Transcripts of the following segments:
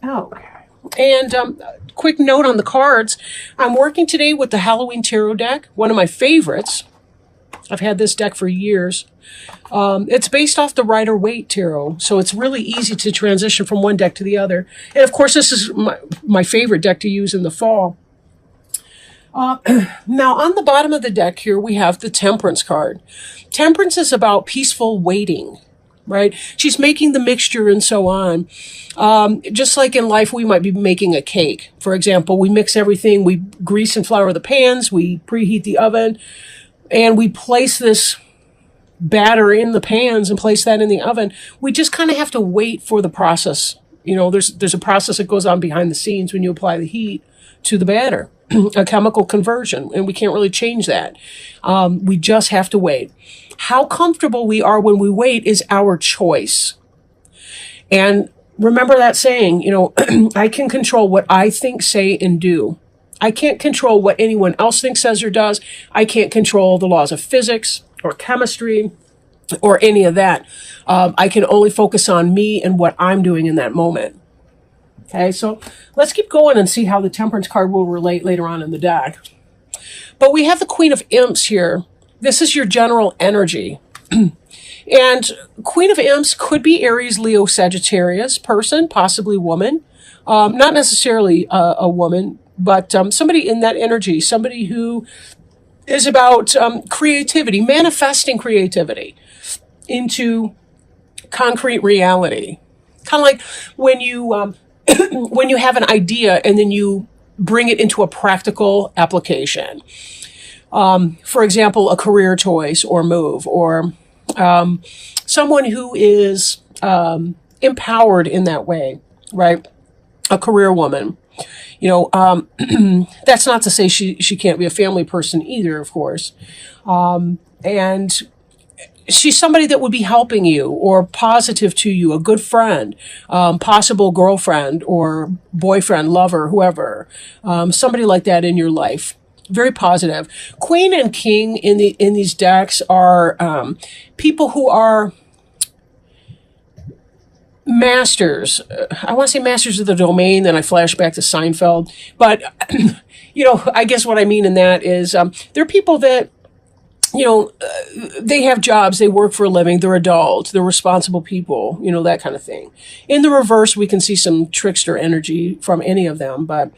Okay. And quick note on the cards. I'm working today with the Halloween Tarot deck, one of my favorites. I've had this deck for years. It's based off the Rider-Waite Tarot, so it's really easy to transition from one deck to the other. And of course, this is my favorite deck to use in the fall. Now, on the bottom of the deck here, we have the Temperance card. Temperance is about peaceful waiting, right? She's making the mixture and so on. Just like in life, we might be making a cake. For example, we mix everything, we grease and flour the pans, we preheat the oven, and we place this batter in the pans and place that in the oven. We just kind of have to wait for the process. You know, there's a process that goes on behind the scenes when you apply the heat to the batter, a chemical conversion, and we can't really change that. We just have to wait. How comfortable we are when we wait is our choice. And remember that saying, you know, I can control what I think, say, and do. I can't control what anyone else thinks, says, or does. I can't control the laws of physics or chemistry or any of that. I can only focus on me and what I'm doing in that moment. Okay, so let's keep going and see how the Temperance card will relate later on in the deck. But we have the Queen of Imps here. This is your general energy. And Queen of Imps could be Aries, Leo, Sagittarius person, possibly woman. Not necessarily a woman, but somebody in that energy, somebody who is about creativity, manifesting creativity into concrete reality. Kind of like when you when you have an idea and then you bring it into a practical application. For example, a career choice or move, or someone who is empowered in that way, right? A career woman. You know, that's not to say she can't be a family person either, of course. And she's somebody that would be helping you or positive to you, a good friend, possible girlfriend or boyfriend, lover, whoever, somebody like that in your life. Very positive. Queen and King in these decks are people who are masters. I want to say masters of the domain, then I flash back to Seinfeld. But, you know, I guess what I mean in that is they're people that, you know, they have jobs, they work for a living, they're adults, they're responsible people, you know, that kind of thing. In the reverse, we can see some trickster energy from any of them, but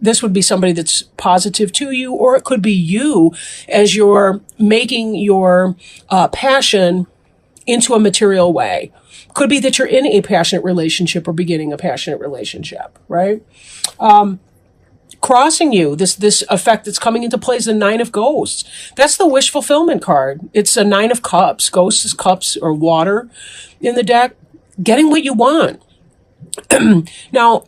this would be somebody that's positive to you, or it could be you as you're making your passion into a material way. Could be that you're in a passionate relationship or beginning a passionate relationship, right? Crossing you, this effect that's coming into play is the Nine of Ghosts. That's the wish fulfillment card. It's a Nine of Cups. Ghosts is cups or water in the deck. Getting what you want. Now,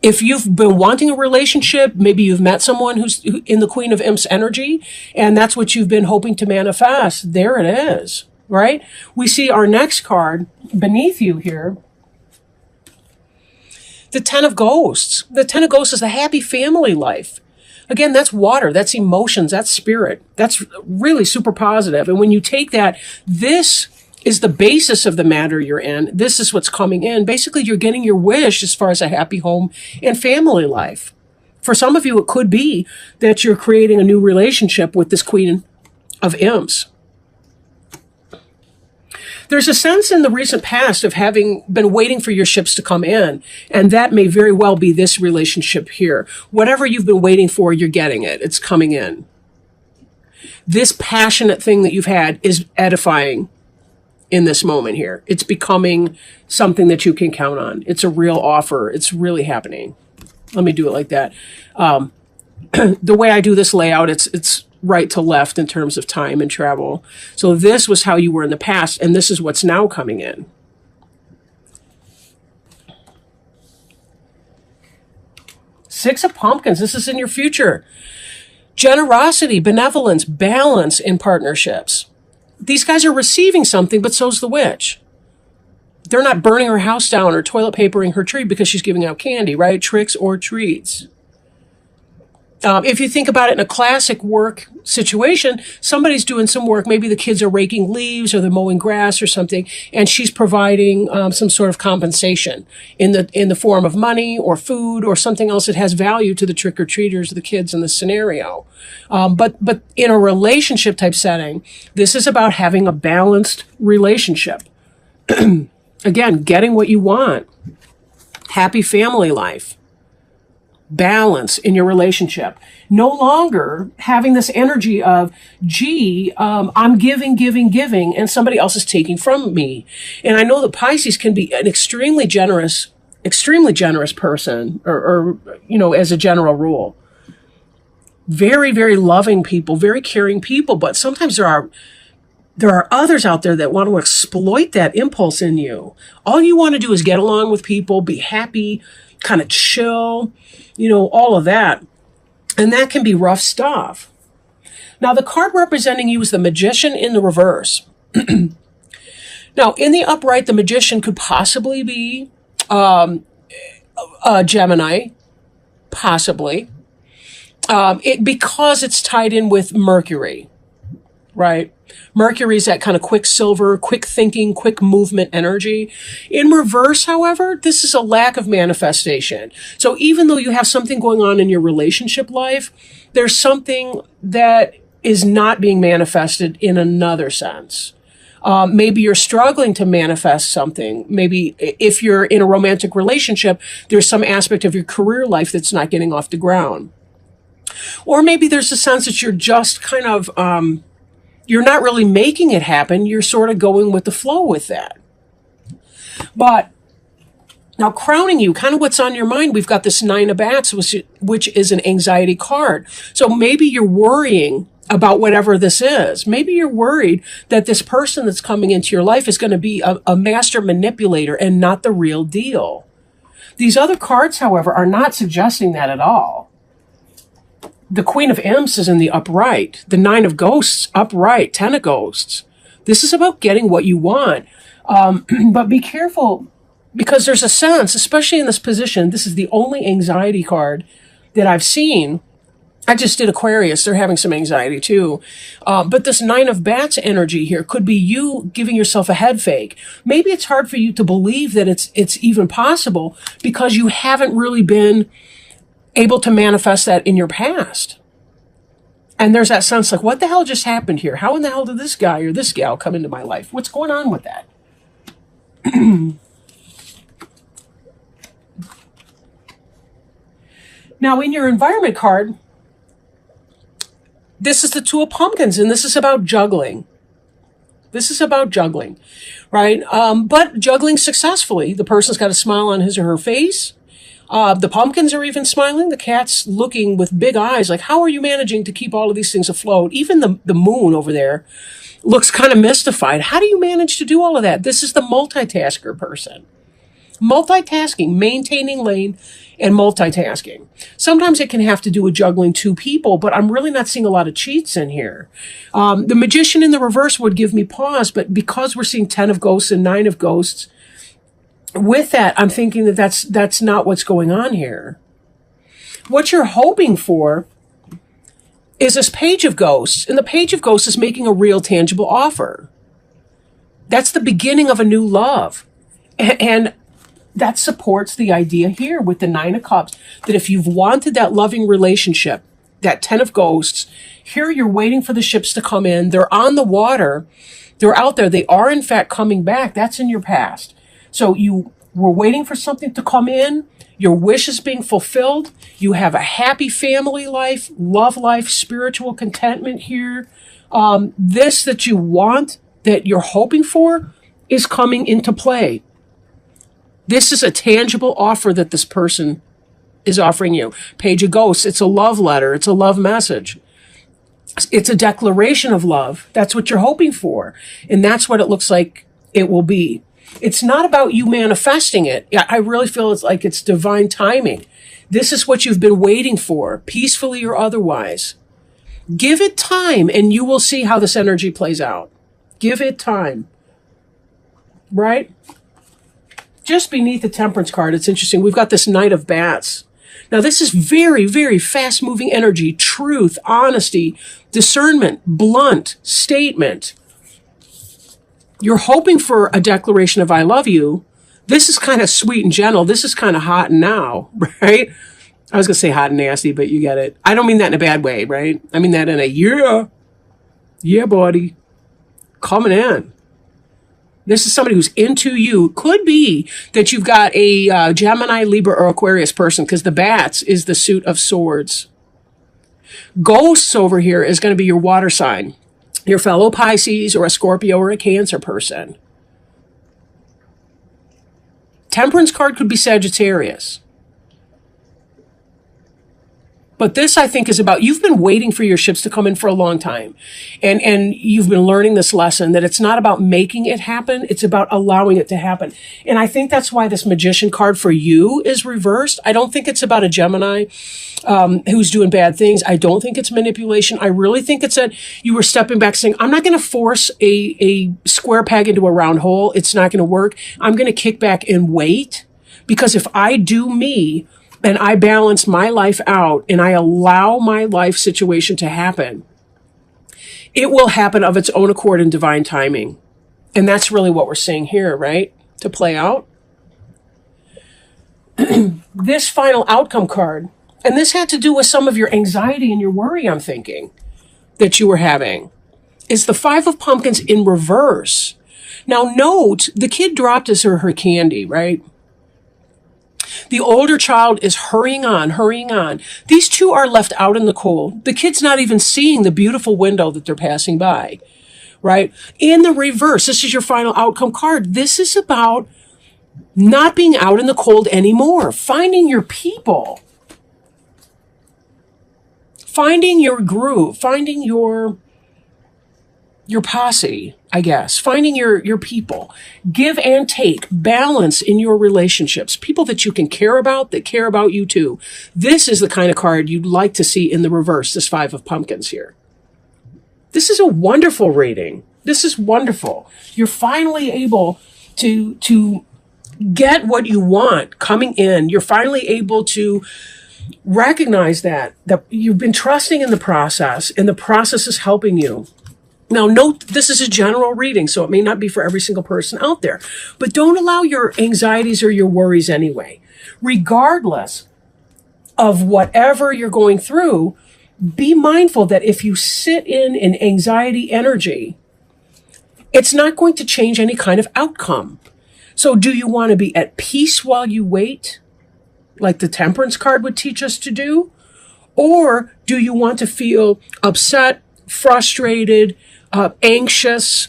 if you've been wanting a relationship, maybe you've met someone who's in the Queen of Imps energy, and that's what you've been hoping to manifest. There it is, right? We see our next card beneath you here. The Ten of Ghosts. The Ten of Ghosts is a happy family life. Again, that's water, that's emotions, that's spirit. That's really super positive. And when you take that, this is the basis of the matter you're in. This is what's coming in. Basically, you're getting your wish as far as a happy home and family life. For some of you, it could be that you're creating a new relationship with this Queen of Imps. There's a sense in the recent past of having been waiting for your ships to come in, and that may very well be this relationship here. Whatever you've been waiting for, you're getting it. It's coming in. This passionate thing that you've had is edifying in this moment here. It's becoming something that you can count on. It's a real offer. It's really happening. Let me do it like that. The way I do this layout, it's right to left in terms of time and travel. So this was how you were in the past, and this is what's now coming in. Six of Pumpkins. This is in your future. Generosity, benevolence, balance in partnerships. These guys are receiving something, but so's the witch. They're not burning her house down or toilet papering her tree because she's giving out candy, right? Tricks or treats. If you think about it in a classic work situation, somebody's doing some work. Maybe the kids are raking leaves or they're mowing grass or something, and she's providing some sort of compensation in the form of money or food or something else that has value to the trick or treaters, the kids in the scenario. But in a relationship type setting, this is about having a balanced relationship. Again, getting what you want, happy family life. Balance in your relationship. No longer having this energy of, gee, I'm giving, and somebody else is taking from me. And I know that Pisces can be an extremely generous person, or as a general rule. Very, very loving people, very caring people, but sometimes there are others out there that want to exploit that impulse in you. All you want to do is get along with people, be happy, kind of chill, all of that. And that can be rough stuff. Now, the card representing you is the Magician in the reverse. Now, in the upright, the Magician could possibly be a Gemini, possibly, because it's tied in with Mercury, right? Mercury is that kind of quicksilver, quick thinking, quick movement energy. In reverse, however, this is a lack of manifestation. So even though you have something going on in your relationship life, there's something that is not being manifested in another sense. Maybe you're struggling to manifest something. Maybe if you're in a romantic relationship, there's some aspect of your career life that's not getting off the ground. Or maybe there's a sense that you're just kind of, you're not really making it happen. You're sort of going with the flow with that. But now crowning you, kind of what's on your mind, we've got this Nine of Bats, which is an anxiety card. So maybe you're worrying about whatever this is. Maybe you're worried that this person that's coming into your life is going to be a master manipulator and not the real deal. These other cards, however, are not suggesting that at all. The Queen of Imps is in the upright. The Nine of Ghosts, upright. Ten of Ghosts. This is about getting what you want. But be careful, because there's a sense, especially in this position, this is the only anxiety card that I've seen. I just did Aquarius. They're having some anxiety too. But this Nine of Bats energy here could be you giving yourself a head fake. Maybe it's hard for you to believe that it's even possible because you haven't really been able to manifest that in your past. And there's that sense like, what the hell just happened here? How in the hell did this guy or this gal come into my life? What's going on with that? Now, in your environment card, this is the Two of Pumpkins, and this is about juggling. This is about juggling, right? But juggling successfully. The person's got a smile on his or her face. The pumpkins are even smiling. The cat's looking with big eyes like, how are you managing to keep all of these things afloat? Even the moon over there looks kind of mystified. How do you manage to do all of that? This is the multitasker person. Multitasking, maintaining lane and multitasking. Sometimes it can have to do with juggling two people, but I'm really not seeing a lot of cheats in here. The Magician in the reverse would give me pause, but because we're seeing 10 of Ghosts and 9 of Ghosts, with that, I'm thinking that that's not what's going on here. What you're hoping for is this Page of Ghosts, and the Page of Ghosts is making a real tangible offer. That's the beginning of a new love. And that supports the idea here with the Nine of Cups, that if you've wanted that loving relationship, that 10 of Ghosts, here you're waiting for the ships to come in. They're on the water. They're out there. They are, in fact, coming back. That's in your past. So you were waiting for something to come in. Your wish is being fulfilled. You have a happy family life, love life, spiritual contentment here. This that you want, that you're hoping for, is coming into play. This is a tangible offer that this person is offering you. Page of Ghosts, it's a love letter. It's a love message. It's a declaration of love. That's what you're hoping for. And that's what it looks like it will be. It's not about you manifesting it. I really feel it's like it's divine timing. This is what you've been waiting for, peacefully or otherwise. Give it time and you will see how this energy plays out. Give it time. Right? Just beneath the Temperance card, it's interesting. We've got this Knight of Bats. Now, this is very, very fast-moving energy, truth, honesty, discernment, blunt statement. You're hoping for a declaration of I love you. This is kind of sweet and gentle. This is kind of hot and now, right? I was going to say hot and nasty, but you get it. I don't mean that in a bad way, right? I mean that in a yeah, buddy, coming in. This is somebody who's into you. Could be that you've got a Gemini, Libra, or Aquarius person, because the bats is the suit of swords. Ghosts over here is going to be your water sign, your fellow Pisces or a Scorpio or a Cancer person. Temperance card could be Sagittarius. But this, I think, is about, you've been waiting for your ships to come in for a long time. And you've been learning this lesson that it's not about making it happen. It's about allowing it to happen. And I think that's why this Magician card for you is reversed. I don't think it's about a Gemini who's doing bad things. I don't think it's manipulation. I really think it's that you were stepping back saying, I'm not going to force a square peg into a round hole. It's not going to work. I'm going to kick back and wait. Because if I do me, and I balance my life out and I allow my life situation to happen, it will happen of its own accord in divine timing. And that's really what we're seeing here, right? To play out. This final outcome card, and this had to do with some of your anxiety and your worry, I'm thinking, that you were having, is the Five of Pumpkins in reverse. Now note, the kid dropped his or her candy, right? The older child is hurrying on, hurrying on. These two are left out in the cold. The kid's not even seeing the beautiful window that they're passing by, right? In the reverse, this is your final outcome card. This is about not being out in the cold anymore, finding your people, finding your groove, finding your posse, I guess, finding your people, give and take, balance in your relationships, people that you can care about, that care about you too. This is the kind of card you'd like to see in the reverse, this Five of Pumpkins here. This is a wonderful reading. This is wonderful. You're finally able to get what you want coming in. You're finally able to recognize that you've been trusting in the process, and the process is helping you. Now, note, this is a general reading, so it may not be for every single person out there. But don't allow your anxieties or your worries anyway. Regardless of whatever you're going through, be mindful that if you sit in an anxiety energy, it's not going to change any kind of outcome. So do you want to be at peace while you wait, like the Temperance card would teach us to do? Or do you want to feel upset, frustrated, anxious,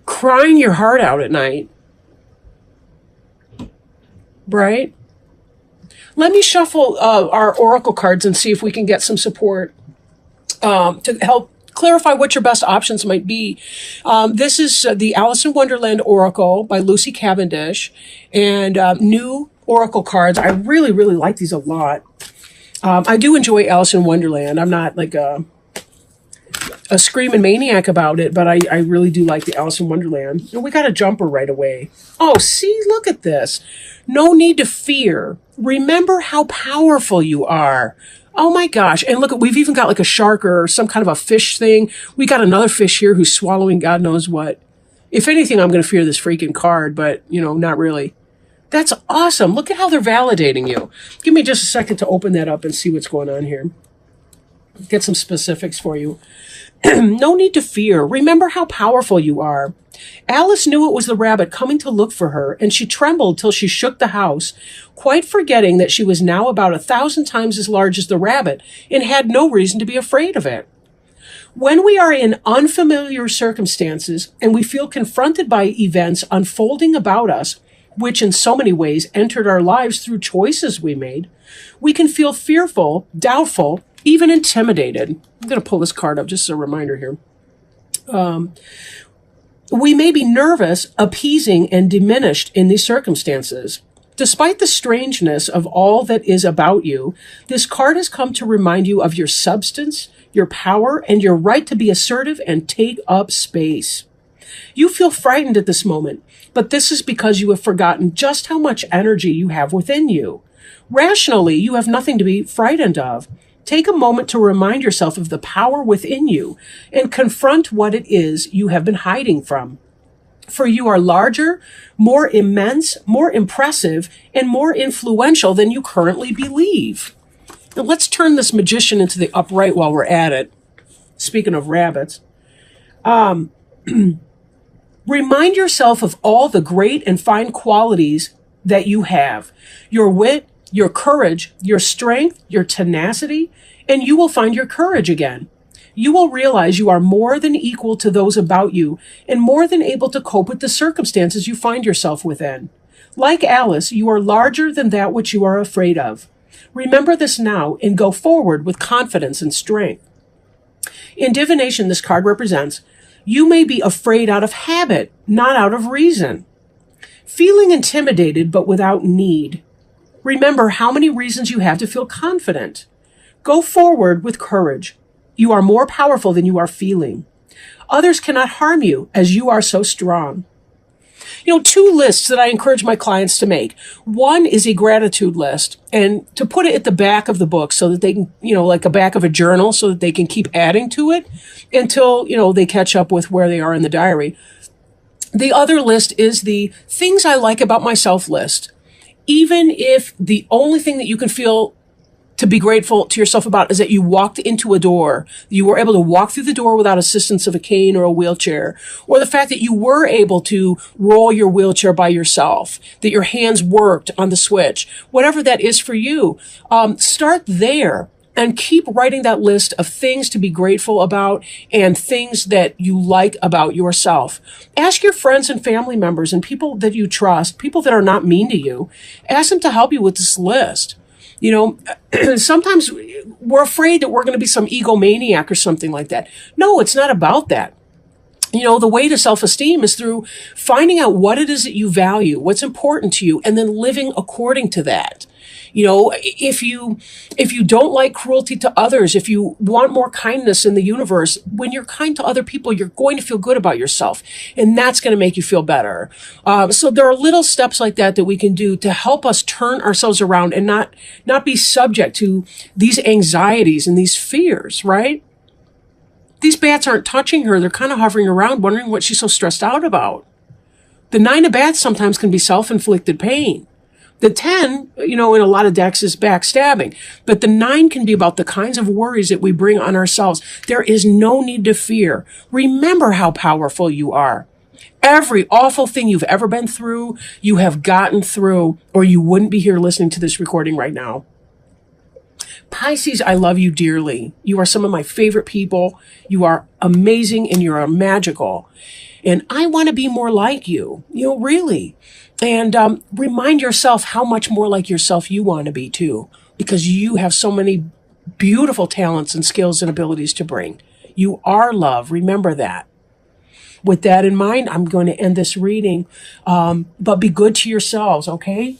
crying your heart out at night, right? Let me shuffle our oracle cards and see if we can get some support to help clarify what your best options might be. This is the Alice in Wonderland Oracle by Lucy Cavendish, and new oracle cards. I really, really like these a lot. I do enjoy Alice in Wonderland. I'm not like a screaming maniac about it, but I really do like the Alice in Wonderland. And we got a jumper right away. Oh, see, look at this. No need to fear. Remember how powerful you are. Oh my gosh. And look, we've even got like a shark or some kind of a fish thing. We got another fish here who's swallowing God knows what. If anything, I'm going to fear this freaking card, but not really. That's awesome. Look at how they're validating you. Give me just a second to open that up and see what's going on here. Get some specifics for you. No need to fear. Remember how powerful you are. Alice knew it was the rabbit coming to look for her, and she trembled till she shook the house, quite forgetting that she was now about 1,000 times as large as the rabbit and had no reason to be afraid of it. When we are in unfamiliar circumstances and we feel confronted by events unfolding about us, which in so many ways entered our lives through choices we made, we can feel fearful, doubtful, even intimidated. I'm going to pull this card up just as a reminder here. We may be nervous, appeasing, and diminished in these circumstances. Despite the strangeness of all that is about you, this card has come to remind you of your substance, your power, and your right to be assertive and take up space. You feel frightened at this moment, but this is because you have forgotten just how much energy you have within you. Rationally, you have nothing to be frightened of. Take a moment to remind yourself of the power within you and confront what it is you have been hiding from. For you are larger, more immense, more impressive, and more influential than you currently believe. Now let's turn this magician into the upright while we're at it. Speaking of rabbits. Remind yourself of all the great and fine qualities that you have. Your wit, your courage, your strength, your tenacity, and you will find your courage again. You will realize you are more than equal to those about you and more than able to cope with the circumstances you find yourself within. Like Alice, you are larger than that which you are afraid of. Remember this now and go forward with confidence and strength. In divination, this card represents you may be afraid out of habit, not out of reason. Feeling intimidated but without need. Remember how many reasons you have to feel confident. Go forward with courage. You are more powerful than you are feeling. Others cannot harm you as you are so strong. Two lists that I encourage my clients to make. One is a gratitude list, and to put it at the back of the book so that they can, like a back of a journal, so that they can keep adding to it until, they catch up with where they are in the diary. The other list is the things I like about myself list. Even if the only thing that you can feel to be grateful to yourself about is that you walked into a door. You were able to walk through the door without assistance of a cane or a wheelchair, or the fact that you were able to roll your wheelchair by yourself, that your hands worked on the switch, whatever that is for you. Start there and keep writing that list of things to be grateful about and things that you like about yourself. Ask your friends and family members and people that you trust, people that are not mean to you, ask them to help you with this list. Sometimes we're afraid that we're going to be some egomaniac or something like that. No, it's not about that. The way to self-esteem is through finding out what it is that you value, what's important to you, and then living according to that. If you don't like cruelty to others, if you want more kindness in the universe, when you're kind to other people, you're going to feel good about yourself, and that's going to make you feel better. So there are little steps like that we can do to help us turn ourselves around and not be subject to these anxieties and these fears, right? These bats aren't touching her. They're kind of hovering around, wondering what she's so stressed out about. The 9 of bats sometimes can be self-inflicted pain. The 10, in a lot of decks is backstabbing, but the 9 can be about the kinds of worries that we bring on ourselves. There is no need to fear. Remember how powerful you are. Every awful thing you've ever been through, you have gotten through, or you wouldn't be here listening to this recording right now. Pisces, I love you dearly. You are some of my favorite people. You are amazing and you are magical. And I want to be more like you, really. And remind yourself how much more like yourself you want to be too, because you have so many beautiful talents and skills and abilities to bring. You are love. Remember that. With that in mind, I'm going to end this reading, but be good to yourselves, okay?